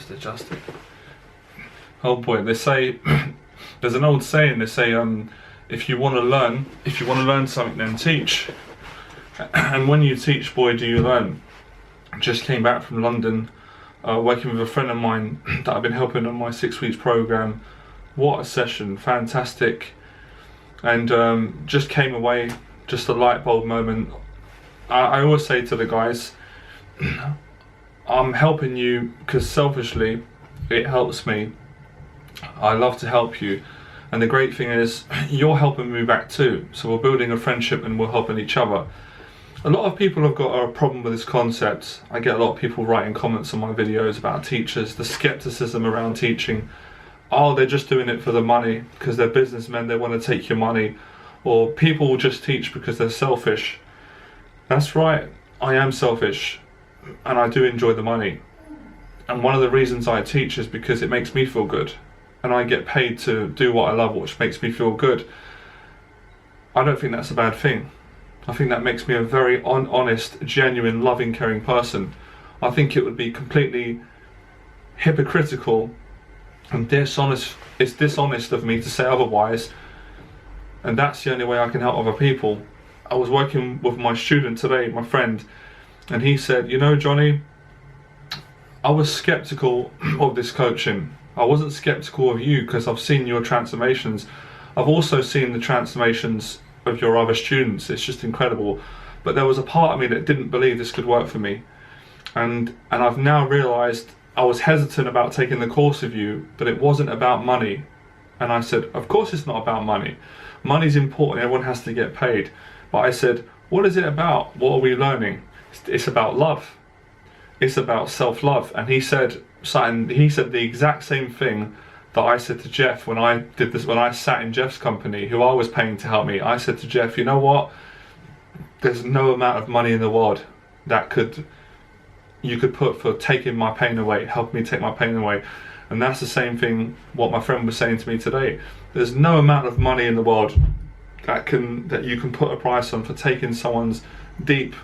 just adjust it. Oh boy, they say, there's an old saying, they say, if you want to learn something, then teach. And when you teach, boy, do you learn. Just came back from London, working with a friend of mine that I've been helping on my 6 weeks program. What a session, fantastic. And just came away, just a light bulb moment. I always say to the guys, I'm helping you because selfishly it helps me. I love to help you, and the great thing is you're helping me back too, so we're building a friendship and we're helping each other. A lot of people have got a problem with this concept. I get a lot of people writing comments on my videos about teachers, the skepticism around teaching. Oh, they're just doing it for the money because they're businessmen, they want to take your money, or people will just teach because they're selfish. That's right, I am selfish and I do enjoy the money, and one of the reasons I teach is because it makes me feel good. And I get paid to do what I love, which makes me feel good. I don't think that's a bad thing. I think that makes me a very honest, genuine, loving, caring person. I think it would be completely hypocritical and dishonest. It's dishonest of me to say otherwise. And that's the only way I can help other people. I was working with my student today, my friend, and he said, you know, Johnny, I was skeptical of this coaching. I wasn't skeptical of you because I've seen your transformations. I've also seen the transformations of your other students. It's just incredible. But there was a part of me that didn't believe this could work for me. And I've now realized I was hesitant about taking the course with you, but it wasn't about money. And I said, of course it's not about money. Money's important, everyone has to get paid. But I said, what is it about? What are we learning? It's about love. It's about self-love. And he said the exact same thing that I said to Jeff when I did this, when I sat in Jeff's company, who I was paying to help me. I said to Jeff, you know what? There's no amount of money in the world that you could put for taking my pain away, helping me take my pain away. And that's the same thing what my friend was saying to me today. There's no amount of money in the world that you can put a price on for taking someone's deep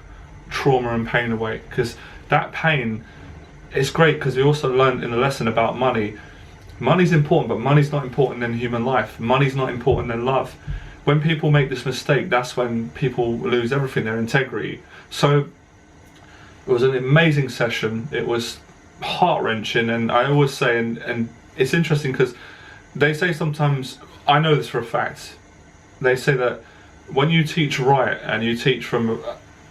trauma and pain away. Because that pain, it's great because we also learned in the lesson about money. Money's important, but money's not important in human life. Money's not important in love. When people make this mistake, that's when people lose everything, their integrity. So it was an amazing session. It was heart-wrenching, and I always say, and it's interesting because they say sometimes, I know this for a fact, they say that when you teach right and you teach from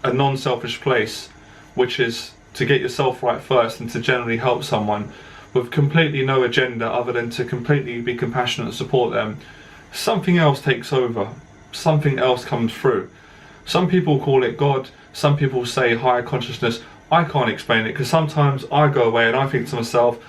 a non-selfish place, which is to get yourself right first and to generally help someone with completely no agenda other than to completely be compassionate and support them, something else takes over, something else comes through. Some people call it God, some people say higher consciousness. I can't explain it because sometimes I go away and I think to myself,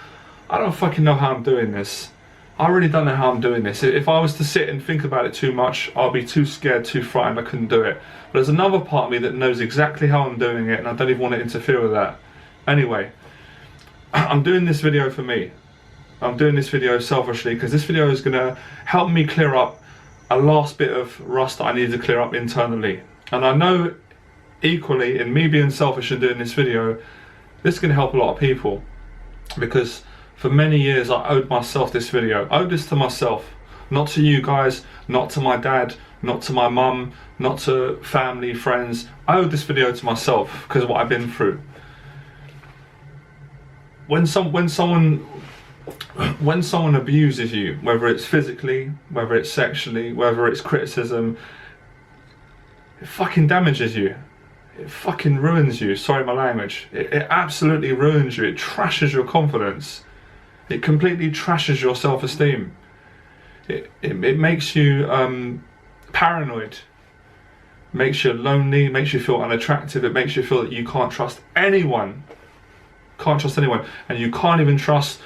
I don't fucking know how I'm doing this. I really don't know how I'm doing this. If I was to sit and think about it too much, I'll be too scared, too frightened, I couldn't do it. But there's another part of me that knows exactly how I'm doing it and I don't even want to interfere with that. Anyway, I'm doing this video for me. I'm doing this video selfishly because this video is going to help me clear up a last bit of rust that I need to clear up internally. And I know equally in me being selfish and doing this video, this is going to help a lot of people, because for many years I owed myself this video. I owed this to myself, not to you guys, not to my dad, not to my mum, not to family, friends. I owed this video to myself because of what I've been through. When someone abuses you, whether it's physically, whether it's sexually, whether it's criticism, it fucking damages you. It fucking ruins you. Sorry my language. It absolutely ruins you. It trashes your confidence. It completely trashes your self-esteem. It makes you paranoid. Makes you lonely, makes you feel unattractive. It makes you feel that you can't trust anyone. Can't trust anyone. And you can't even trust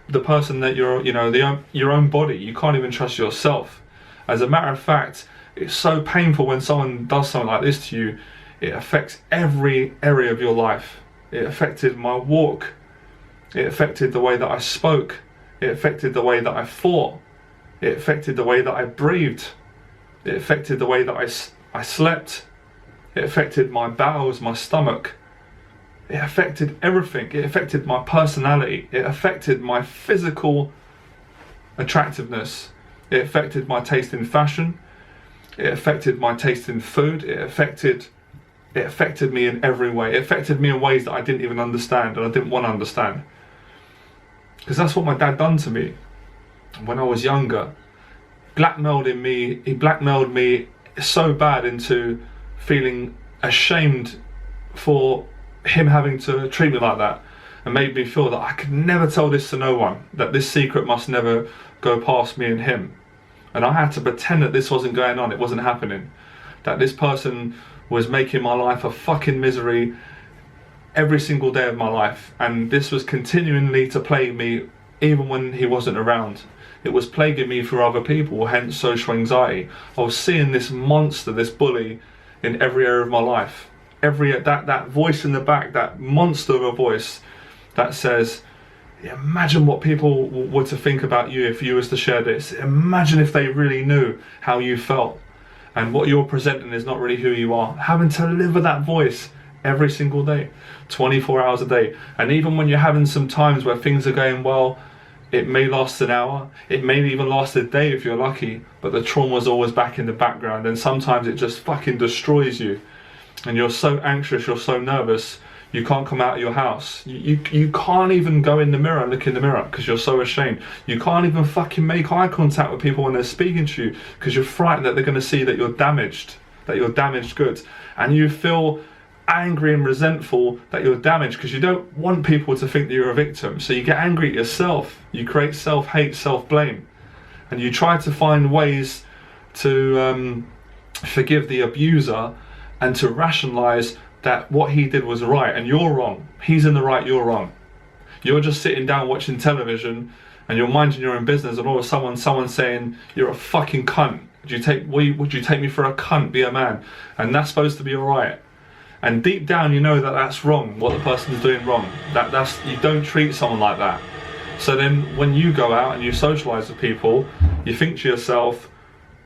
the person that you're, your own body. You can't even trust yourself. As a matter of fact, it's so painful when someone does something like this to you. It affects every area of your life. It affected my walk. It affected the way that I spoke. It affected the way that I thought. It affected the way that I breathed. It affected the way that I slept. It affected my bowels, my stomach. It affected everything. It affected my personality. It affected my physical attractiveness. It affected my taste in fashion. It affected my taste in food. It affected me in every way. It affected me in ways that I didn't even understand and I didn't want to understand. Because that's what my dad done to me when I was younger. He blackmailed me so bad into feeling ashamed for him having to treat me like that, and made me feel that I could never tell this to no one, that this secret must never go past me and him. And I had to pretend that this wasn't going on, it wasn't happening, that this person was making my life a fucking misery every single day of my life, and this was continually to plague me even when he wasn't around. It was plaguing me through other people, hence social anxiety. I was seeing this monster, this bully, in every area of my life. That voice in the back, that monster of a voice that says, imagine what people were to think about you if you was to share this. Imagine if they really knew how you felt, and what you're presenting is not really who you are. Having to live with that voice every single day, 24 hours a day. And even when you're having some times where things are going well, it may last an hour, it may even last a day if you're lucky, but the trauma's always back in the background, and sometimes it just fucking destroys you. And you're so anxious, you're so nervous, you can't come out of your house. You can't even go in the mirror and look in the mirror because you're so ashamed. You can't even fucking make eye contact with people when they're speaking to you because you're frightened that they're going to see that you're damaged, goods. And you feel angry and resentful that you're damaged because you don't want people to think that you're a victim. So you get angry at yourself. You create self-hate, self-blame. And you try to find ways to forgive the abuser and to rationalize that what he did was right and you're wrong. He's in the right, you're wrong. You're just sitting down watching television and you're minding your own business, and all of a sudden someone's saying you're a fucking cunt. Would you take me for a cunt? Be a man. And that's supposed to be alright. And deep down you know that that's wrong, what the person's doing wrong. That's you don't treat someone like that. So then when you go out and you socialise with people, you think to yourself,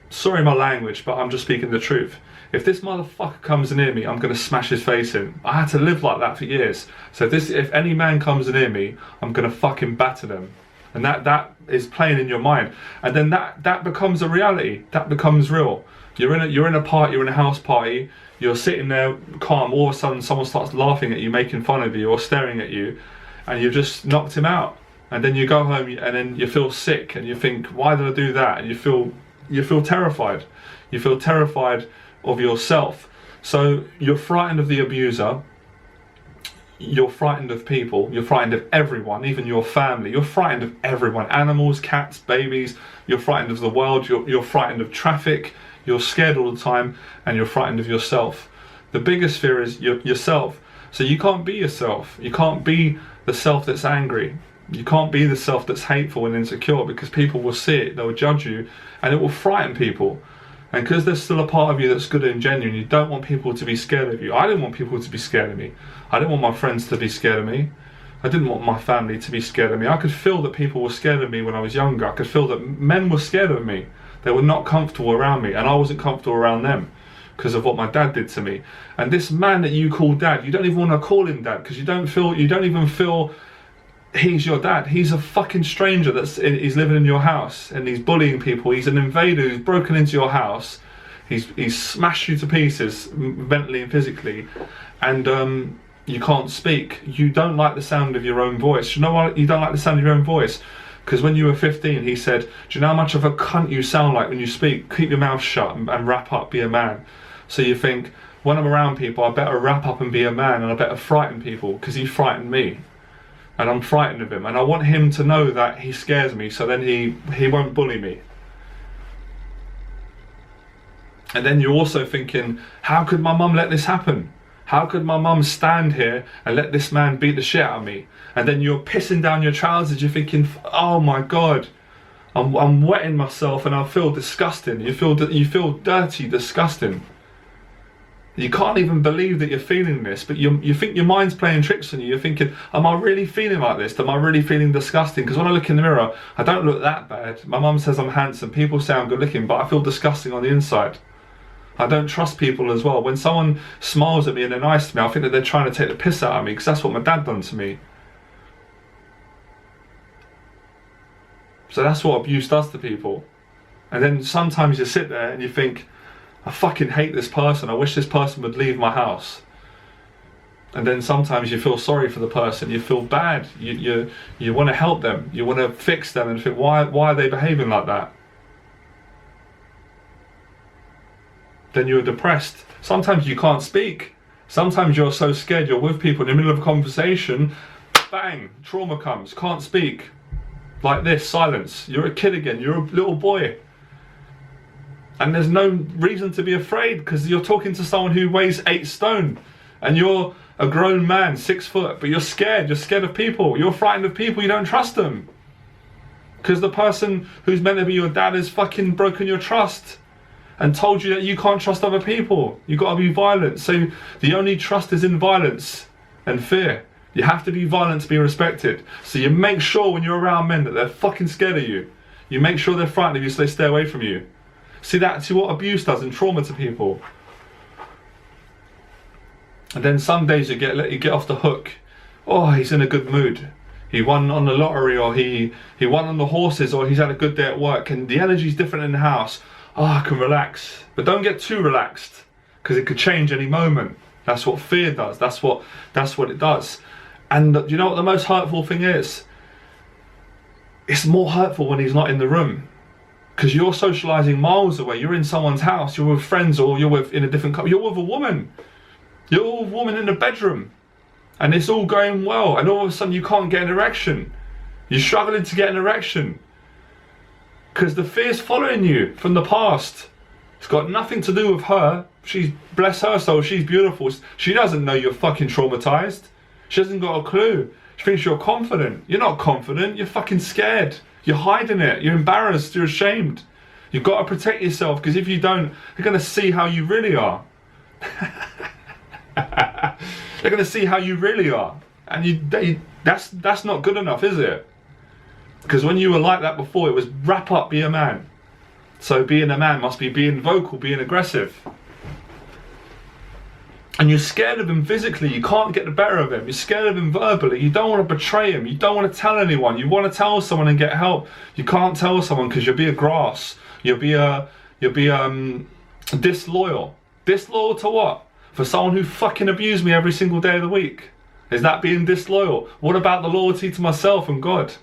sorry my language, but I'm just speaking the truth. If this motherfucker comes near me, I'm going to smash his face in. I had to live like that for years. So if any man comes near me, I'm going to fucking batter them. And that is playing in your mind. And then that becomes a reality. That becomes real. You're in a party, you're in a house party, you're sitting there calm, all of a sudden someone starts laughing at you, making fun of you or staring at you, and you've just knocked him out. And then you go home and then you feel sick and you think, why did I do that? And you feel terrified. You feel terrified of yourself. So you're frightened of the abuser, you're frightened of people, you're frightened of everyone, even your family, you're frightened of everyone, animals, cats, babies, you're frightened of the world, you're frightened of traffic, you're scared all the time, and you're frightened of yourself. The biggest fear is yourself. So you can't be yourself. You can't be the self that's angry. You can't be the self that's hateful and insecure, because people will see it, they'll judge you, and it will frighten people. And because there's still a part of you that's good and genuine, you don't want people to be scared of you. I didn't want people to be scared of me. I didn't want my friends to be scared of me. I didn't want my family to be scared of me. I could feel that people were scared of me when I was younger. I could feel that men were scared of me. They were not comfortable around me, and I wasn't comfortable around them because of what my dad did to me. And this man that you call dad, you don't even want to call him dad because you don't even feel he's your dad. He's a fucking stranger he's living in your house and he's bullying people. He's an invader who's broken into your house. He's smashed you to pieces mentally and physically, and you can't speak. You don't like the sound of your own voice. You know why you don't like the sound of your own voice? Because when you were 15, he said, do you know how much of a cunt you sound like when you speak? Keep your mouth shut and wrap up, be a man. So you think, when I'm around people, I better wrap up and be a man, and I better frighten people, because he frightened me. And I'm frightened of him, and I want him to know that he scares me, so then he won't bully me. And then you're also thinking, how could my mum let this happen? How could my mum stand here and let this man beat the shit out of me? And then you're pissing down your trousers, you're thinking, oh my God, I'm wetting myself and I feel disgusting. You feel dirty, disgusting. You can't even believe that you're feeling this, but you think your mind's playing tricks on you. You're thinking, am I really feeling like this? Am I really feeling disgusting? Because when I look in the mirror, I don't look that bad. My mum says I'm handsome, people say I'm good looking, but I feel disgusting on the inside. I don't trust people as well. When someone smiles at me and they're nice to me, I think that they're trying to take the piss out of me, because that's what my dad done to me. So that's what abuse does to people. And then sometimes you sit there and you think, I fucking hate this person, I wish this person would leave my house. And then sometimes you feel sorry for the person, you feel bad, you want to help them, you want to fix them, and think, why are they behaving like that? Then you're depressed. Sometimes you can't speak. Sometimes you're so scared, you're with people in the middle of a conversation, bang, trauma comes, can't speak. Like this, silence. You're a kid again, you're a little boy. And there's no reason to be afraid, because you're talking to someone who weighs 8 stone. And you're a grown man, 6 foot, but you're scared of people. You're frightened of people, you don't trust them. Because the person who's meant to be your dad has fucking broken your trust and told you that you can't trust other people. You've got to be violent. So the only trust is in violence and fear. You have to be violent to be respected. So you make sure when you're around men that they're fucking scared of you. You make sure they're frightened of you so they stay away from you. See, that's what abuse does and trauma to people. And then some days you get off the hook. Oh, he's in a good mood. He won on the lottery, or he won on the horses, or he's had a good day at work, and the energy's different in the house. Oh, I can relax. But don't get too relaxed, because it could change any moment. That's what fear does. That's what it does. And you know what the most hurtful thing is? It's more hurtful when he's not in the room. Because you're socializing miles away. You're in someone's house, you're with friends, or you're in a different country. You're with a woman. You're with a woman in the bedroom. And it's all going well. And all of a sudden you can't get an erection. You're struggling to get an erection. Because the fear's following you from the past. It's got nothing to do with her. She's, bless her soul, she's beautiful. She doesn't know you're fucking traumatized. She hasn't got a clue. She thinks you're confident. You're not confident, you're fucking scared. You're hiding it, you're embarrassed, you're ashamed. You've got to protect yourself, because if you don't, they're going to see how you really are. They're going to see how you really are. And that's not good enough, is it? Because when you were like that before, it was wrap up, be a man. So being a man must be being vocal, being aggressive. And you're scared of him physically, you can't get the better of him. You're scared of him verbally, you don't want to betray him, you don't want to tell anyone. You want to tell someone and get help. You can't tell someone because you'll be a grass. You'll be disloyal. Disloyal to what? For someone who fucking abused me every single day of the week. Is that being disloyal? What about the loyalty to myself and God?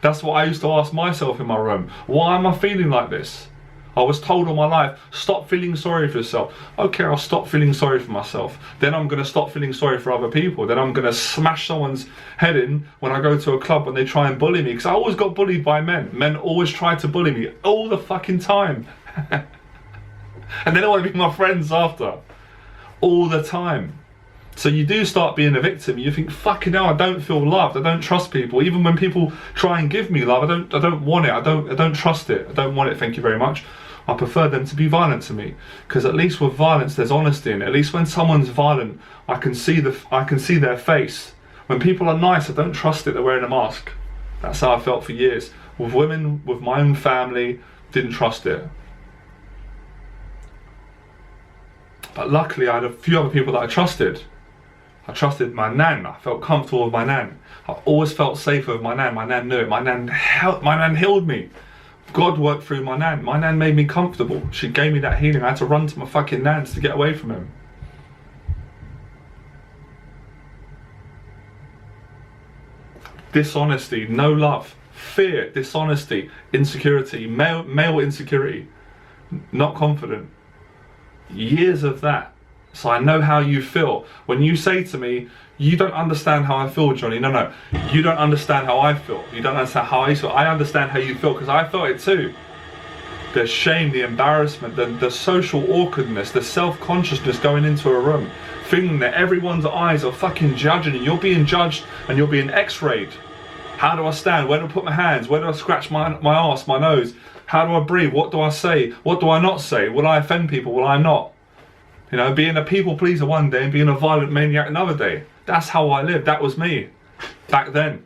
That's what I used to ask myself in my room. Why am I feeling like this? I was told all my life, stop feeling sorry for yourself. Okay, I'll stop feeling sorry for myself. Then I'm going to stop feeling sorry for other people. Then I'm going to smash someone's head in when I go to a club when they try and bully me. Because I always got bullied by men. Men always tried to bully me all the fucking time. And then they want to be my friends after. All the time. So you do start being a victim. You think, fucking hell, I don't feel loved. I don't trust people. Even when people try and give me love, I don't want it. I don't trust it. I don't want it. Thank you very much. I prefer them to be violent to me, because at least with violence there's honesty in it. At least when someone's violent, I can see their face. When people are nice, I don't trust it. They're wearing a mask. That's how I felt for years. With women, with my own family, didn't trust it. But luckily I had a few other people that I trusted. I trusted my nan. I felt comfortable with my nan. I always felt safer with my nan. My nan knew it. My nan healed me. God worked through my nan. My nan made me comfortable. She gave me that healing. I had to run to my fucking nans to get away from him. Dishonesty, no love, fear, dishonesty, insecurity, male insecurity, not confident. Years of that. So I know how you feel. When you say to me, you don't understand how I feel, Johnny. No. You don't understand how I feel. You don't understand how I feel. I understand how you feel, because I felt it too. The shame, the embarrassment, the social awkwardness, the self-consciousness going into a room, thinking that everyone's eyes are fucking judging you. You're being judged and you're being x-rayed. How do I stand? Where do I put my hands? Where do I scratch my arse, my nose? How do I breathe? What do I say? What do I not say? Will I offend people? Will I not? You know, being a people pleaser one day and being a violent maniac another day. That's how I lived. That was me back then.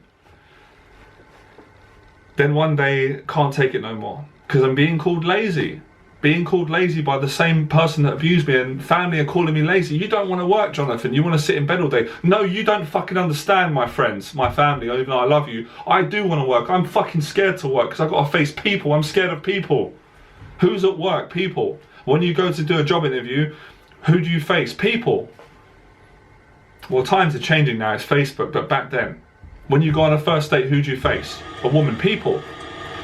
Then one day, can't take it no more, because I'm being called lazy. being called lazy by the same person that abused me, and family are calling me lazy. You don't want to work, Jonathan. You want to sit in bed all day. No, you don't fucking understand, my friends, my family, even though I love you. I do want to work. I'm fucking scared to work because I've got to face people. I'm scared of people. Who's at work? People. When you go to do a job interview, who do you face? People. Well, times are changing now. It's Facebook, but back then, when you go on a first date, who do you face? A woman. People.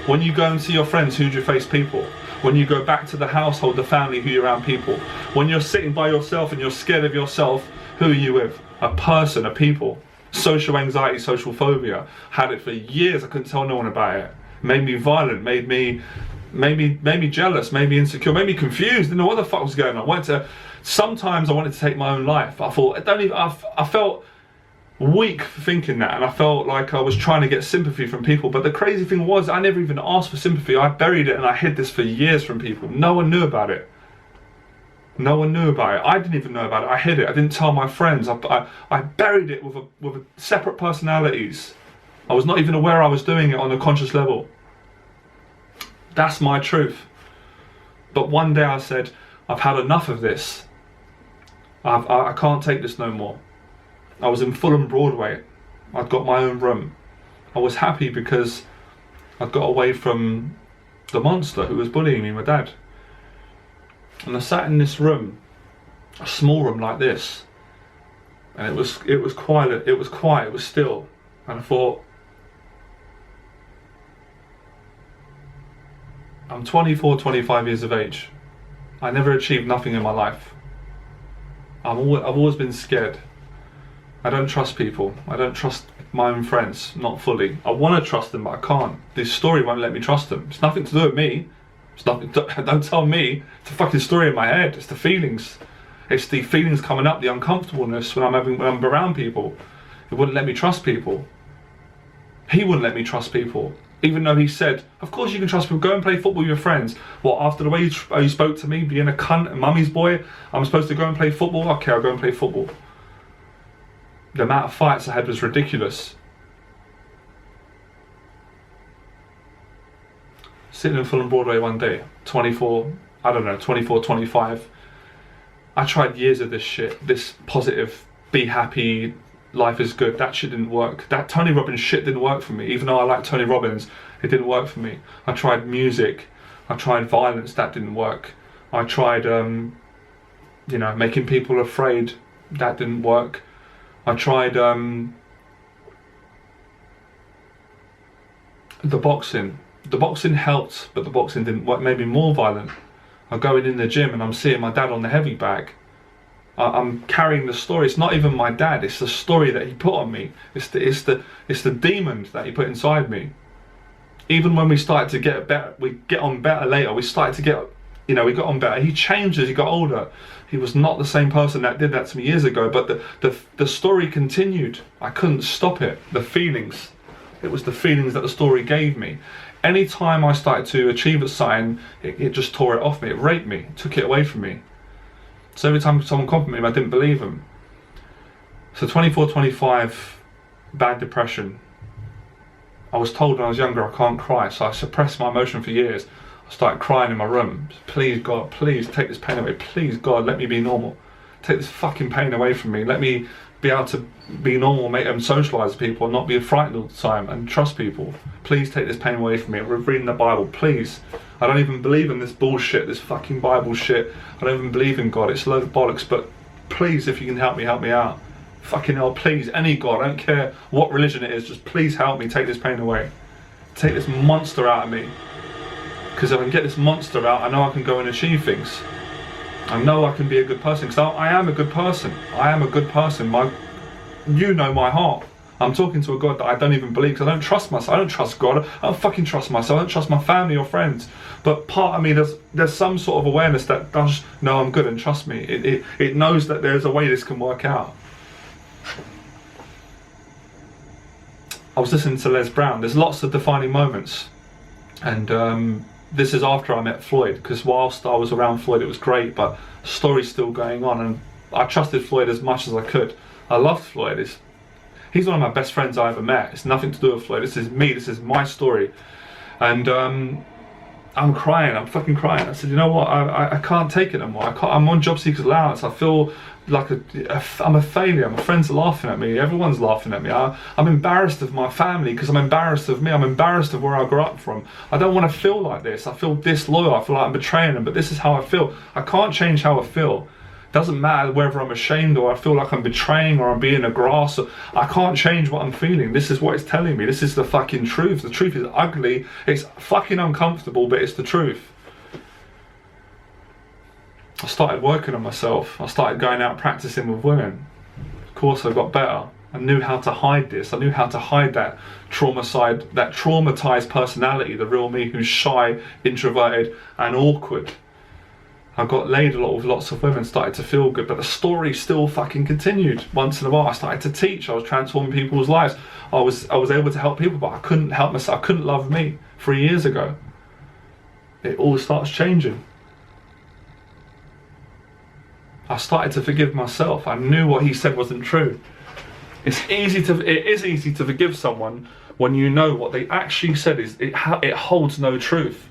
When you go and see your friends, who do you face? People. When you go back to the household, the family, who you're around? People. When you're sitting by yourself and you're scared of yourself, who are you with? A person, a people. Social anxiety, social phobia. Had it for years. I couldn't tell no one about it. Made me violent. Made me jealous. Made me insecure. Made me confused. Didn't know what the fuck was going on. Sometimes I wanted to take my own life. I thought, I felt weak for thinking that, and I felt like I was trying to get sympathy from people. But the crazy thing was, I never even asked for sympathy. I buried it and I hid this for years from people. No one knew about it. No one knew about it. I didn't even know about it. I hid it. I didn't tell my friends. I buried it with separate personalities. I was not even aware I was doing it on a conscious level. That's my truth. But one day I said, I've had enough of this. I can't take this no more. I was in Fulham Broadway. I'd got my own room. I was happy because I'd got away from the monster who was bullying me, my dad. And I sat in this room, a small room like this, and it was quiet. It was quiet. It was still, and I thought, I'm 24, 25 years of age. I never achieved nothing in my life. I've always been scared. I don't trust people. I don't trust my own friends, not fully. I want to trust them, but I can't. This story won't let me trust them. It's nothing to do with me. It's nothing. Don't tell me. It's a fucking story in my head. It's the feelings. It's the feelings coming up, the uncomfortableness when I'm around people. It wouldn't let me trust people. He wouldn't let me trust people. Even though he said, of course you can trust people, go and play football with your friends. Well, after the way you spoke to me, being a cunt, a mummy's boy, I'm supposed to go and play football? Okay, I'll go and play football. The amount of fights I had was ridiculous. Sitting in Fulham Broadway one day, 24, 25. I tried years of this shit, this positive, be happy, life is good. That shit didn't work. That Tony Robbins shit didn't work for me. Even though I like Tony Robbins, it didn't work for me. I tried music. I tried violence. That didn't work. I tried, making people afraid. That didn't work. I tried the boxing. The boxing helped, but the boxing didn't work. Made me more violent. I'm going in the gym and I'm seeing my dad on the heavy bag. I'm carrying the story. It's not even my dad. It's the story that he put on me. It's the demon that he put inside me. Even when we started to get better, we get on better later. We started to get, we got on better. He changed as he got older. He was not the same person that did that to me years ago. But the story continued. I couldn't stop it. The feelings. It was the feelings that the story gave me. Anytime I started to achieve a sign, it just tore it off me. It raped me. It took it away from me. So every time someone complimented me, I didn't believe them. So 24, 25, bad depression. I was told when I was younger I can't cry, so I suppressed my emotion for years. I started crying in my room. Please God, please take this pain away. Please God, let me be normal. Take this fucking pain away from me. Let me be able to be normal, make them socialise with people, and not be frightened all the time, and trust people. Please take this pain away from me. We're reading the Bible, please. I don't even believe in this bullshit, this fucking Bible shit. I don't even believe in God. It's a load of bollocks, but please, if you can help me out. Fucking hell, please, any God, I don't care what religion it is, just please help me take this pain away. Take this monster out of me. Because if I can get this monster out, I know I can go and achieve things. I know I can be a good person, because I am a good person. I am a good person. You know my heart. I'm talking to a God that I don't even believe, because I don't trust myself. I don't trust God. I don't fucking trust myself. I don't trust my family or friends. But part of me, there's some sort of awareness that does know I'm good and trust me. It knows that there's a way this can work out. I was listening to Les Brown. There's lots of defining moments. And this is after I met Floyd, because whilst I was around Floyd, it was great, but the story's still going on, and I trusted Floyd as much as I could. I loved Floyd. He's one of my best friends I ever met. It's nothing to do with Floyd. This is me. This is my story. And I'm crying, I'm fucking crying. I said, you know what, I can't take it no more. I'm on job seekers allowance. I feel like I'm a failure. My friends are laughing at me, everyone's laughing at me. I'm embarrassed of my family because I'm embarrassed of me. I'm embarrassed of where I grew up from. I don't want to feel like this. I feel disloyal, I feel like I'm betraying them, but this is how I feel. I can't change how I feel. Doesn't matter whether I'm ashamed or I feel like I'm betraying or I'm being a grass. I can't change what I'm feeling. This is what it's telling me. This is the fucking truth. The truth is ugly. It's fucking uncomfortable, but it's the truth. I started working on myself. I started going out practicing with women. Of course, I got better. I knew how to hide this. I knew how to hide that trauma side, that traumatized personality, the real me who's shy, introverted, and awkward. I got laid a lot with lots of women, started to feel good, but the story still fucking continued. Once in a while, I started to teach. I was transforming people's lives. I was able to help people, but I couldn't help myself. I couldn't love me 3 years ago. It all starts changing. I started to forgive myself. I knew what he said wasn't true. It is easy to forgive someone when you know what they actually said it holds no truth.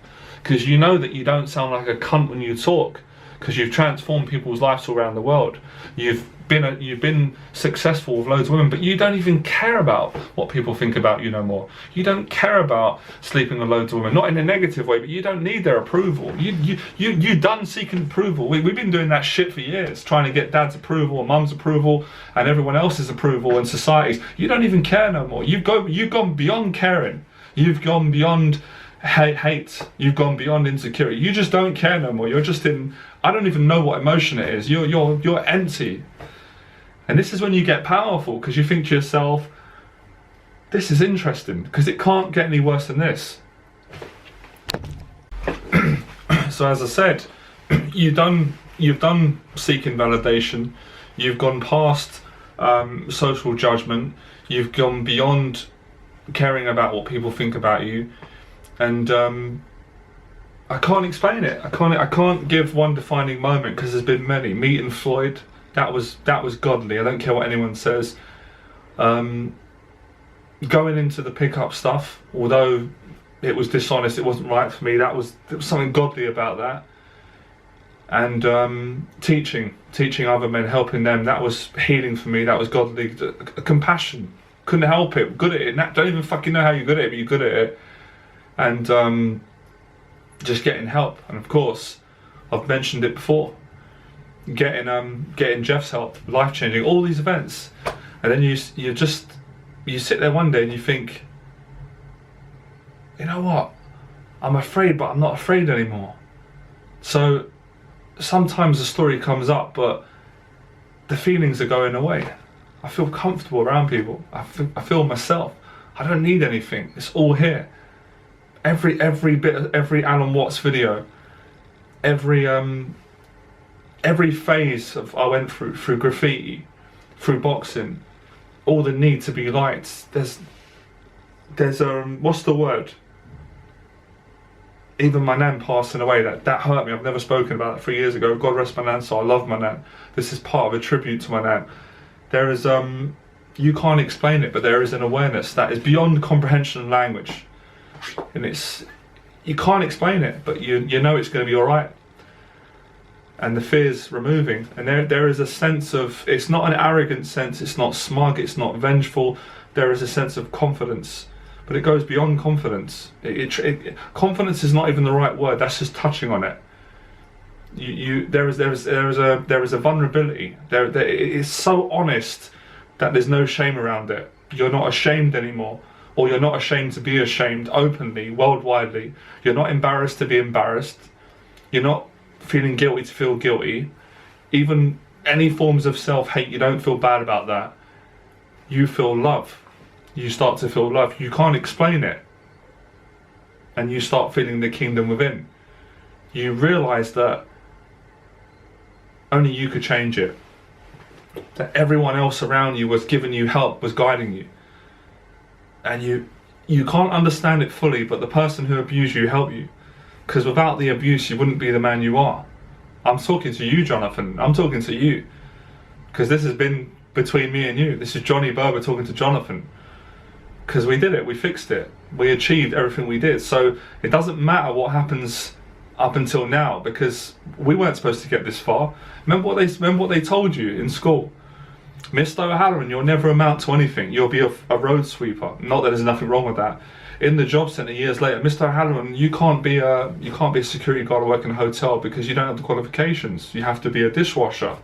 Because you know that you don't sound like a cunt when you talk, because you've transformed people's lives all around the world. You've been successful with loads of women, but you don't even care about what people think about you no more. You don't care about sleeping with loads of women, not in a negative way, but you don't need their approval. You done seeking approval. We've been doing that shit for years, trying to get dad's approval and mum's approval and everyone else's approval and society's. You don't even care no more. You've gone beyond caring. You've gone beyond hate. You've gone beyond insecurity. You just don't care no more. You're just in, I don't even know what emotion it is. You're empty. And this is when you get powerful, because you think to yourself, this is interesting, because it can't get any worse than this. So as I said, you've done seeking validation. You've gone past social judgment. You've gone beyond caring about what people think about you. And I can't explain it. I can't give one defining moment, because there's been many. Meeting Floyd, that was godly. I don't care what anyone says. Going into the pickup stuff, although it was dishonest, it wasn't right for me. There was something godly about that. And teaching other men, helping them, that was healing for me. That was godly. Compassion, couldn't help it. Good at it. Don't even fucking know how you're good at it, but you're good at it. And just getting help, and of course I've mentioned it before, getting Jeff's help, life-changing, all these events. And then you sit there one day and you think, you know what, I'm afraid, but I'm not afraid anymore. So sometimes the story comes up, but the feelings are going away. I feel comfortable around people. I feel myself. I don't need anything. It's all here. Every Alan Watts video, every phase of I went through graffiti, through boxing, all the need to be liked. There's what's the word? Even my nan passing away, that hurt me. I've never spoken about it 3 years ago. God rest my nan, so I love my nan. This is part of a tribute to my nan. There is you can't explain it, but there is an awareness that is beyond comprehension and language. And you can't explain it, but you know it's going to be all right. And the fear's removing, and there is a sense of, it's not an arrogant sense, it's not smug, it's not vengeful. There is a sense of confidence, but it goes beyond confidence. Confidence is not even the right word. That's just touching on it. There is a vulnerability. It is so honest that there's no shame around it. You're not ashamed anymore. Or you're not ashamed to be ashamed openly, worldwidely. You're not embarrassed to be embarrassed. You're not feeling guilty to feel guilty. Even any forms of self-hate, you don't feel bad about that. You feel love. You start to feel love. You can't explain it. And you start feeling the kingdom within. You realise that only you could change it. That everyone else around you was giving you help, was guiding you. And you can't understand it fully, but the person who abused you helped you. Because without the abuse, you wouldn't be the man you are. I'm talking to you, Jonathan. I'm talking to you. Because this has been between me and you. This is Johnny Berba talking to Jonathan. because we did it, we fixed it, we achieved everything we did. So it doesn't matter what happens up until now, because we weren't supposed to get this far. Remember what they told you in school? Mr. O'Halloran, you'll never amount to anything. You'll be a road sweeper. Not that there's nothing wrong with that. In the job centre years later, Mr. O'Halloran, you can't be a security guard or work in a hotel because you don't have the qualifications. You have to be a dishwasher.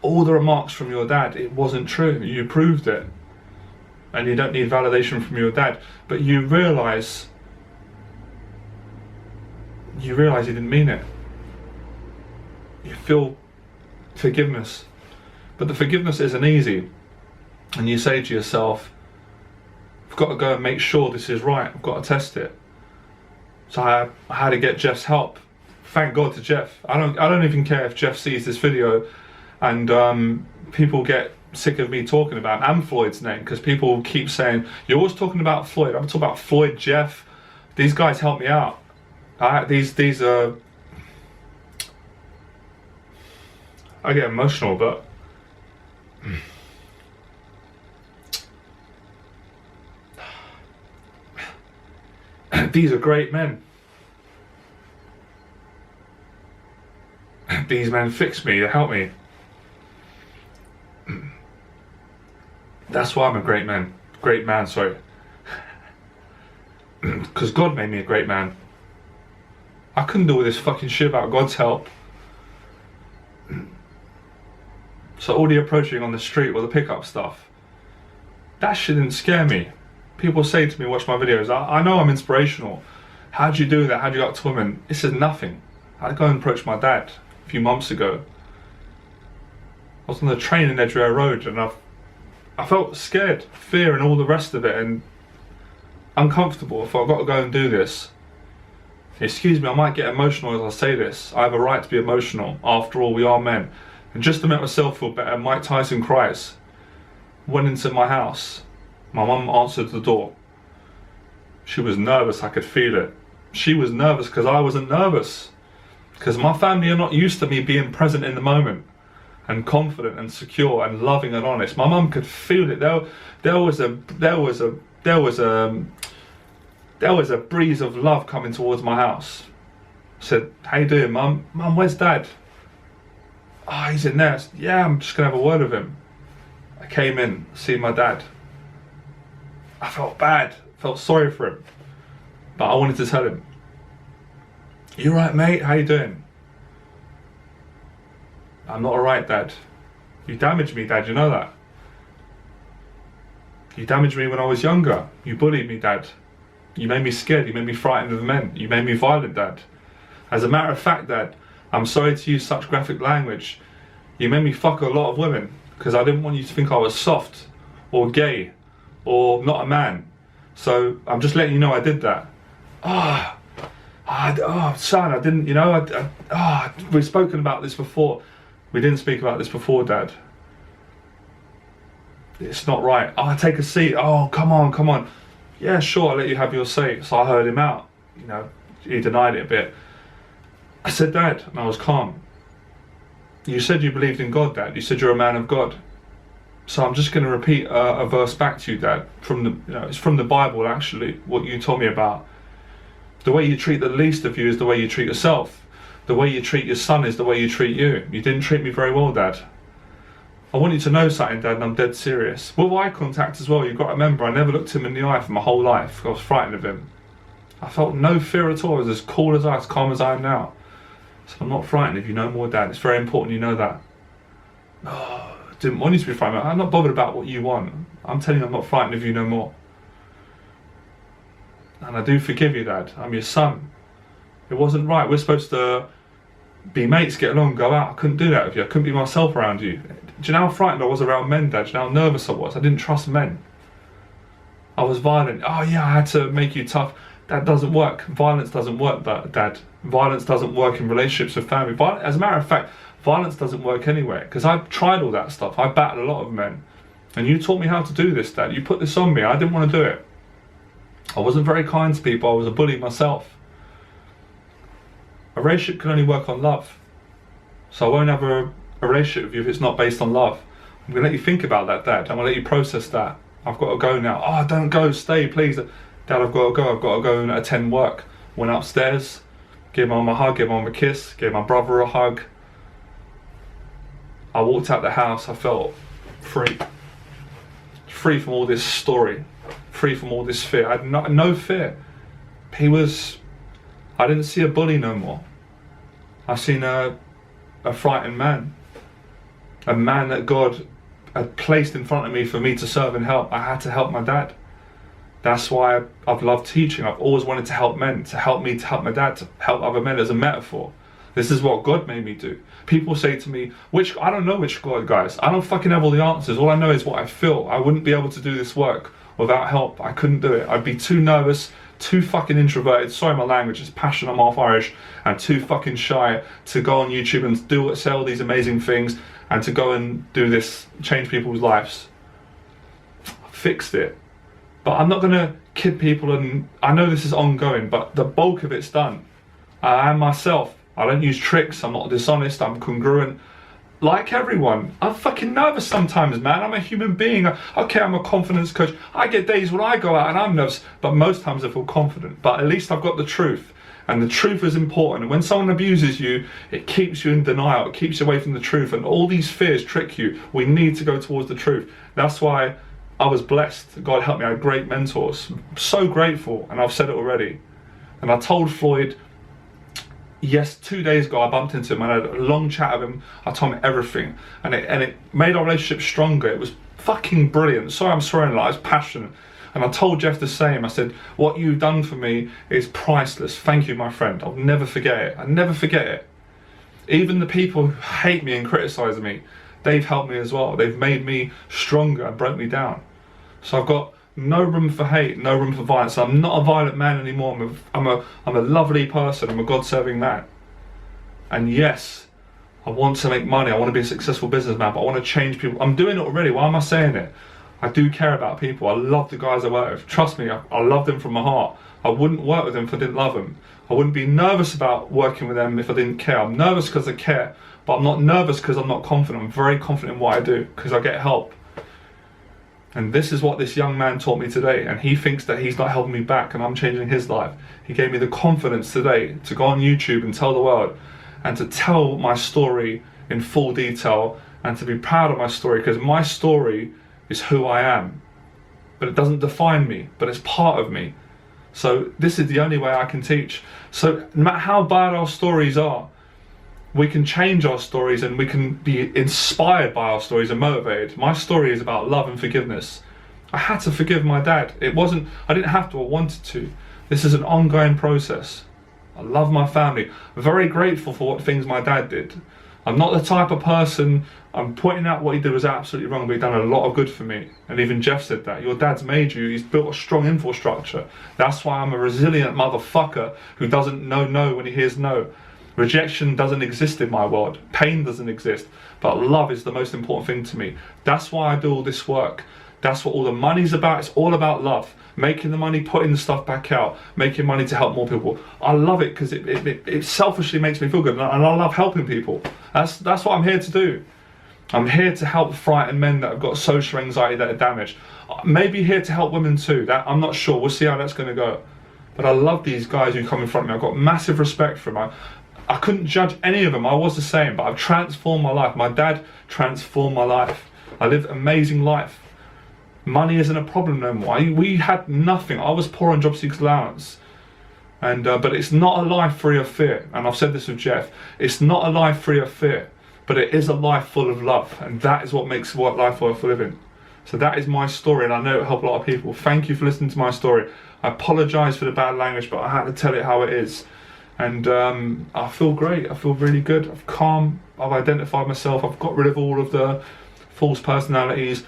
All the remarks from your dad, it wasn't true. You proved it. And you don't need validation from your dad. But you realise he didn't mean it. You feel forgiveness. But the forgiveness isn't easy. And you say to yourself, I've got to go and make sure this is right. I've got to test it. So I had to get Jeff's help. Thank God to Jeff. I don't even care if Jeff sees this video and people get sick of me talking about him and Floyd's name, because people keep saying, you're always talking about Floyd. I'm talking about Floyd, Jeff. These guys help me out. These are... I get emotional, but... these are great men. These men fix me, they help me. That's why I'm a great man. Great man, sorry. Because God made me a great man. I couldn't do all this fucking shit without God's help. So all the approaching on the street or the pickup stuff, that shit didn't scare me. People say to me, watch my videos, I know I'm inspirational. How'd you do that? How'd you get to women? This is nothing. I had to go and approach my dad a few months ago. I was on the train in Edgware Road and I felt scared, fear and all the rest of it, and uncomfortable. I thought, I've got to go and do this. Excuse me, I might get emotional as I say this. I have a right to be emotional. After all, we are men. And just to make myself feel better, Mike Tyson cries. Went into my house. My mum answered the door. She was nervous, I could feel it. She was nervous because I wasn't nervous. Because my family are not used to me being present in the moment and confident and secure and loving and honest. My mum could feel it. There was a breeze of love coming towards my house. I said, how you doing, Mum? Mum, where's Dad? Oh, he's in there. I said, yeah, I'm just gonna have a word with him. I came in, see my dad. I felt bad, felt sorry for him. But I wanted to tell him, you right, mate? How you doing? I'm not alright, Dad. You damaged me, Dad, you know that? You damaged me when I was younger. You bullied me, Dad. You made me scared, you made me frightened of men. You made me violent, Dad. As a matter of fact, Dad, I'm sorry to use such graphic language. You made me fuck a lot of women because I didn't want you to think I was soft or gay or not a man. So I'm just letting you know I did that. Son, I didn't, you know, we've spoken about this before. We didn't speak about this before, Dad. It's not right. Oh, take a seat. Oh, come on. Yeah, sure, I'll let you have your say. So I heard him out. You know, he denied it a bit. I said, Dad, and I was calm. You said you believed in God, Dad. You said you're a man of God. So I'm just going to repeat a verse back to you, Dad. It's from the Bible, actually, what you told me about. The way you treat the least of you is the way you treat yourself. The way you treat your son is the way you treat you. You didn't treat me very well, Dad. I want you to know something, Dad, and I'm dead serious. With eye contact as well, you've got to remember, I never looked him in the eye for my whole life. I was frightened of him. I felt no fear at all. I was as cool as calm as I am now. So I'm not frightened of you no more, Dad. It's very important you know that. Oh, I didn't want you to be frightened. I'm not bothered about what you want. I'm telling you I'm not frightened of you no more. And I do forgive you, Dad. I'm your son. It wasn't right. We're supposed to be mates, get along, go out. I couldn't do that with you. I couldn't be myself around you. Do you know how frightened I was around men, Dad? Do you know how nervous I was? I didn't trust men. I was violent. Oh yeah, I had to make you tough. That doesn't work. Violence doesn't work, Dad. Violence doesn't work in relationships with family. As a matter of fact, violence doesn't work anywhere. Because I've tried all that stuff. I battled a lot of men. And you taught me how to do this, Dad. You put this on me. I didn't want to do it. I wasn't very kind to people. I was a bully myself. A relationship can only work on love. So I won't have a relationship with you if it's not based on love. I'm going to let you think about that, Dad. I'm going to let you process that. I've got to go now. Oh, don't go, stay, please. Dad, I've got to go and attend work. Went upstairs, gave my mum a hug, gave my mum a kiss, gave my brother a hug. I walked out the house, I felt free. Free from all this story, free from all this fear. I had no fear. I didn't see a bully no more. I seen a frightened man. A man that God had placed in front of me for me to serve and help. I had to help my dad. That's why I've loved teaching. I've always wanted to help men, to help me, to help my dad, to help other men as a metaphor. This is what God made me do. People say to me, I don't know which God, guys. I don't fucking have all the answers. All I know is what I feel. I wouldn't be able to do this work without help. I couldn't do it. I'd be too nervous, too fucking introverted. Sorry, my language is passion. I'm half Irish, and too fucking shy to go on YouTube and say all these amazing things and to go and do this, change people's lives. I fixed it. But I'm not gonna kid people, and I know this is ongoing, but the bulk of it's done. I am myself. I don't use tricks, I'm not dishonest, I'm congruent. Like everyone, I'm fucking nervous sometimes, man. I'm a human being. Okay, I'm a confidence coach. I get days when I go out and I'm nervous, but most times I feel confident. But at least I've got the truth, and the truth is important. And when someone abuses you, it keeps you in denial, it keeps you away from the truth, and all these fears trick you. We need to go towards the truth. That's why I was blessed. God helped me, I had great mentors. I'm so grateful, and I've said it already. And I told Floyd, yes, 2 days ago I bumped into him and I had a long chat with him. I told him everything, and it made our relationship stronger. It was fucking brilliant. Sorry I'm swearing, like, I was passionate. And I told Jeff the same. I said, what you've done for me is priceless. Thank you, my friend. I'll never forget it. I'll never forget it. Even the people who hate me and criticise me, they've helped me as well. They've made me stronger and broke me down. So I've got no room for hate, no room for violence. I'm not a violent man anymore. I'm a lovely person. I'm a God-serving man. And yes, I want to make money. I want to be a successful businessman, but I want to change people. I'm doing it already. Why am I saying it? I do care about people. I love the guys I work with. Trust me, I love them from my heart. I wouldn't work with them if I didn't love them. I wouldn't be nervous about working with them if I didn't care. I'm nervous because I care, but I'm not nervous because I'm not confident. I'm very confident in what I do because I get help. And this is what this young man taught me today, and he thinks that he's not helping me back and I'm changing his life. He gave me the confidence today to go on YouTube and tell the world, and to tell my story in full detail, and to be proud of my story, because my story is who I am. But it doesn't define me, but it's part of me. So this is the only way I can teach. So no matter how bad our stories are, we can change our stories and we can be inspired by our stories and motivated. My story is about love and forgiveness. I had to forgive my dad. I didn't have to, I wanted to. This is an ongoing process. I love my family. I'm very grateful for what things my dad did. I'm not the type of person, I'm pointing out what he did was absolutely wrong, but he done a lot of good for me. And even Jeff said that. Your dad's made you, he's built a strong infrastructure. That's why I'm a resilient motherfucker who doesn't know no when he hears no. Rejection doesn't exist in my world. Pain doesn't exist. But love is the most important thing to me. That's why I do all this work. That's what all the money's about. It's all about love. Making the money, putting the stuff back out, making money to help more people. I love it because it selfishly makes me feel good, and I love helping people. That's what I'm here to do. I'm here to help frightened men that have got social anxiety that are damaged. Maybe here to help women too. That I'm not sure. We'll see how that's going to go. But I love these guys who come in front of me. I've got massive respect for them. I couldn't judge any of them. I was the same, but I've transformed my life. My dad transformed my life. I lived an amazing life. Money isn't a problem no more. We had nothing. I was poor on job seekers allowance. But it's not a life free of fear. And I've said this with Jeff. It's not a life free of fear, but it is a life full of love. And that is what makes life worth living. So that is my story, and I know it'll help a lot of people. Thank you for listening to my story. I apologise for the bad language, but I had to tell it how it is. And I feel great. I feel really good. I'm calm. I've identified myself. I've got rid of all of the false personalities.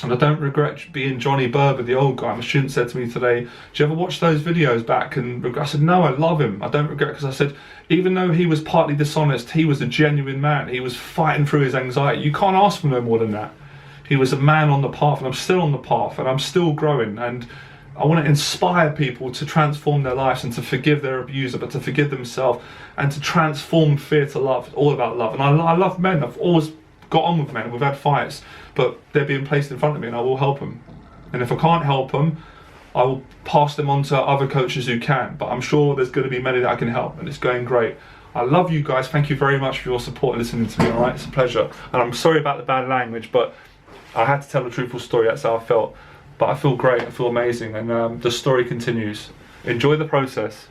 And I don't regret being Johnny Berba, the old guy. My student said to me today, do you ever watch those videos back? And I said, no, I love him. I don't regret, because I said, even though he was partly dishonest, he was a genuine man. He was fighting through his anxiety. You can't ask for no more than that. He was a man on the path, and I'm still on the path, and I'm still growing. And I want to inspire people to transform their lives and to forgive their abuser, but to forgive themselves, and to transform fear to love. It's all about love. And I love men. I've always got on with men. We've had fights, but they're being placed in front of me, and I will help them. And if I can't help them, I will pass them on to other coaches who can. But I'm sure there's going to be many that I can help, and it's going great. I love you guys. Thank you very much for your support and listening to me, alright? It's a pleasure. And I'm sorry about the bad language, but I had to tell a truthful story. That's how I felt. But I feel great. I feel amazing. And the story continues. Enjoy the process.